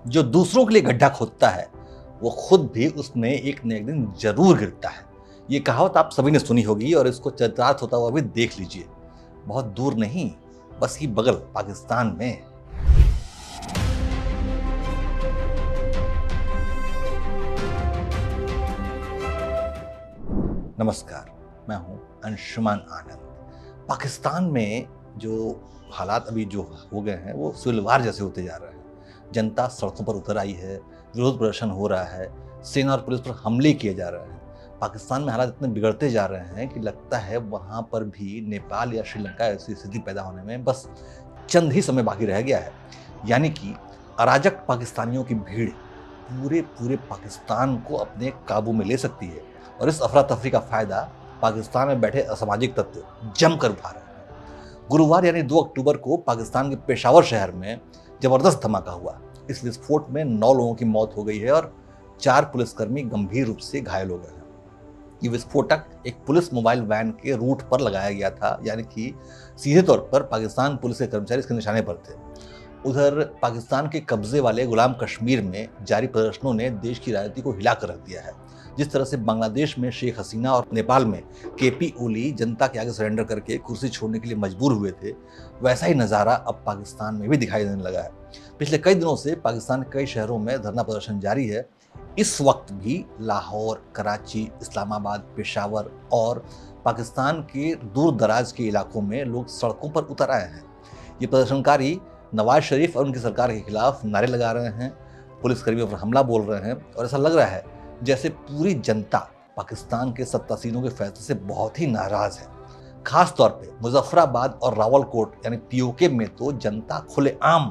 जो दूसरों के लिए गड्ढा खोदता है वो खुद भी उसमें एक न एक दिन जरूर गिरता है। ये कहावत आप सभी ने सुनी होगी और इसको चरितार्थ होता हुआ भी देख लीजिए। बहुत दूर नहीं, बस ही बगल पाकिस्तान में। नमस्कार, मैं हूं अंशुमान आनंद। पाकिस्तान में जो हालात अभी जो हो गए हैं वो सिविल वार जैसे होते जा रहे हैं। जनता सड़कों पर उतर आई है, विरोध प्रदर्शन हो रहा है, सेना और पुलिस पर हमले किए जा रहे हैं। पाकिस्तान में हालात इतने बिगड़ते जा रहे हैं कि लगता है वहाँ पर भी नेपाल या श्रीलंका ऐसी स्थिति पैदा होने में बस चंद ही समय बाकी रह गया है। यानी कि अराजक पाकिस्तानियों की भीड़ पूरे पूरे पाकिस्तान को अपने काबू में ले सकती है और इस अफरा तफरी का फायदा पाकिस्तान में बैठे असामाजिक तत्व जमकर उठा रहे हैं। गुरुवार यानी 2 अक्टूबर को पाकिस्तान के पेशावर शहर में जबरदस्त धमाका हुआ। इस विस्फोट में 9 लोगों की मौत हो गई है और 4 पुलिसकर्मी गंभीर रूप से घायल हो गए हैं। ये विस्फोटक एक पुलिस मोबाइल वैन के रूट पर लगाया गया था, यानी कि सीधे तौर पर पाकिस्तान पुलिस के कर्मचारी इसके निशाने पर थे। उधर पाकिस्तान के कब्जे वाले गुलाम कश्मीर में जारी प्रदर्शनों ने देश की राजनीति को हिला कर रख दिया है। जिस तरह से बांग्लादेश में शेख हसीना और नेपाल में केपी ओली जनता के आगे सरेंडर करके कुर्सी छोड़ने के लिए मजबूर हुए थे, वैसा ही नज़ारा अब पाकिस्तान में भी दिखाई देने लगा है। पिछले कई दिनों से पाकिस्तान के कई शहरों में धरना प्रदर्शन जारी है। इस वक्त भी लाहौर, कराची, इस्लामाबाद, पेशावर और पाकिस्तान के दूर दराज के इलाकों में लोग सड़कों पर उतर आए हैं। ये प्रदर्शनकारी नवाज शरीफ और उनकी सरकार के खिलाफ नारे लगा रहे हैं, पुलिसकर्मियों पर हमला बोल रहे हैं और ऐसा लग रहा है जैसे पूरी जनता पाकिस्तान के सत्तासीनों के फैसले से बहुत ही नाराज है। खास तौर पे मुजफ्फराबाद और रावलकोट यानी पीओके में तो जनता खुलेआम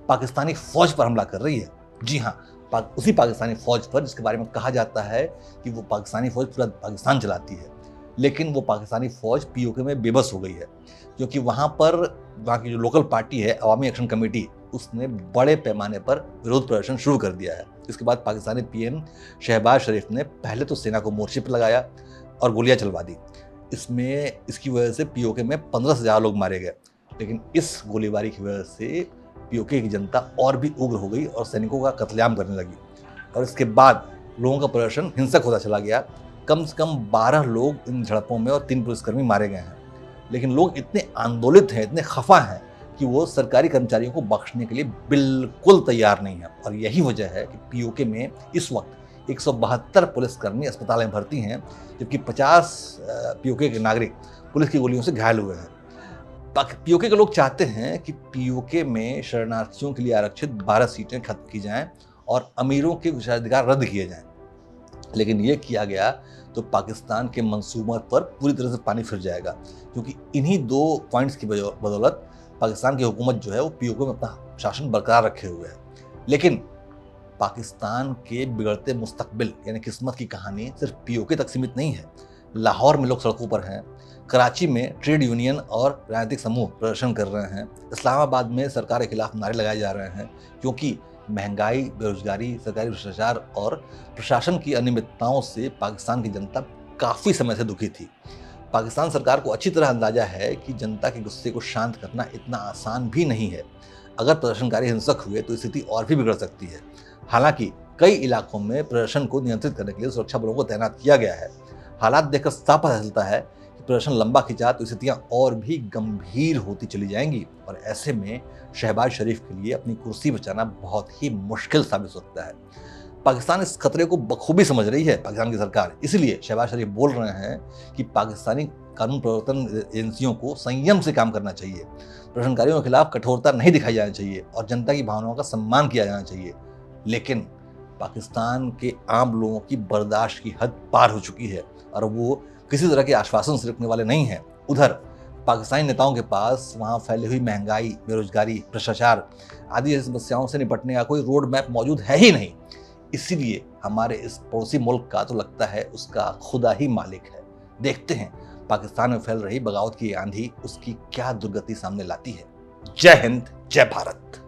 पाकिस्तानी फौज पर हमला कर रही है। जी हाँ, उसी पाकिस्तानी फौज पर जिसके बारे में कहा जाता है कि वो पाकिस्तानी फौज पूरा पाकिस्तान चलाती है। लेकिन वो पाकिस्तानी फौज पीओके में बेबस हो गई है, क्योंकि वहाँ की जो लोकल पार्टी है अवामी एक्शन कमेटी, उसने बड़े पैमाने पर विरोध प्रदर्शन शुरू कर दिया है। इसके बाद पाकिस्तानी पीएम शहबाज शरीफ ने पहले तो सेना को मोर्चे पर लगाया और गोलियां चलवा दी। इसकी वजह से पीओके में 15 से ज़्यादा लोग मारे गए। लेकिन इस गोलीबारी की वजह से पीओके की जनता और भी उग्र हो गई और सैनिकों का कत्लेआम करने लगी और इसके बाद लोगों का प्रदर्शन हिंसक होता चला गया। कम से कम 12 लोग इन झड़पों में और 3 पुलिसकर्मी मारे गए हैं। लेकिन लोग इतने आंदोलित हैं, इतने खफा हैं कि वो सरकारी कर्मचारियों को बख्शने के लिए बिल्कुल तैयार नहीं है। और यही वजह है कि पीओके में इस वक्त 172 पुलिसकर्मी अस्पताल में भर्ती हैं, जबकि 50 पीओके के नागरिक पुलिस की गोलियों से घायल हुए हैं। पीओके के लोग चाहते हैं कि पीओके में शरणार्थियों के लिए आरक्षित 12 सीटें खत्म की जाएं और अमीरों के विशेषाधिकार रद्द किए जाएं। लेकिन ये किया गया तो पाकिस्तान के मंसूबों पर पूरी तरह से पानी फिर जाएगा, क्योंकि इन्हीं 2 पॉइंट्स की बदौलत पाकिस्तान की हुकूमत जो है वो पीओके में अपना शासन बरकरार रखे हुए है। लेकिन पाकिस्तान के बिगड़ते मुस्तकबिल यानी किस्मत की कहानी सिर्फ पीओके तक सीमित नहीं है। लाहौर में लोग सड़कों पर हैं, कराची में ट्रेड यूनियन और राजनीतिक समूह प्रदर्शन कर रहे हैं, इस्लामाबाद में सरकार के खिलाफ नारे लगाए जा रहे हैं, क्योंकि महंगाई, बेरोजगारी, सरकारी भ्रष्टाचार और प्रशासन की अनियमितताओं से पाकिस्तान की जनता काफ़ी समय से दुखी थी। पाकिस्तान सरकार को अच्छी तरह अंदाजा है कि जनता के गुस्से को शांत करना इतना आसान भी नहीं है। अगर प्रदर्शनकारी हिंसक हुए तो स्थिति और भी बिगड़ सकती है। हालांकि कई इलाकों में प्रदर्शन को नियंत्रित करने के लिए सुरक्षा बलों को तैनात किया गया है। हालात देखकर साफ पता चलता है कि प्रदर्शन लंबा खिंचा तो स्थितियां और भी गंभीर होती चली जाएंगी और ऐसे में शहबाज शरीफ के लिए अपनी कुर्सी बचाना बहुत ही मुश्किल साबित हो सकता है। पाकिस्तान इस खतरे को बखूबी समझ रही है, पाकिस्तान की सरकार। इसलिए शहबाज शरीफ बोल रहे हैं कि पाकिस्तानी कानून प्रवर्तन एजेंसियों को संयम से काम करना चाहिए, प्रदर्शनकारियों के खिलाफ कठोरता नहीं दिखाई जानी चाहिए और जनता की भावनाओं का सम्मान किया जाना चाहिए। लेकिन पाकिस्तान के आम लोगों की बर्दाश्त की हद पार हो चुकी है और वो किसी तरह के आश्वासन से रुकने वाले नहीं हैं। उधर पाकिस्तानी नेताओं के पास वहाँ फैली हुई महंगाई, बेरोजगारी, भ्रष्टाचार आदि जैसी समस्याओं से निपटने का कोई रोड मैप मौजूद है ही नहीं। इसीलिए हमारे इस पड़ोसी मुल्क का तो लगता है उसका खुदा ही मालिक है। देखते हैं पाकिस्तान में फैल रही बगावत की आंधी उसकी क्या दुर्गति सामने लाती है। जय हिंद, जय भारत।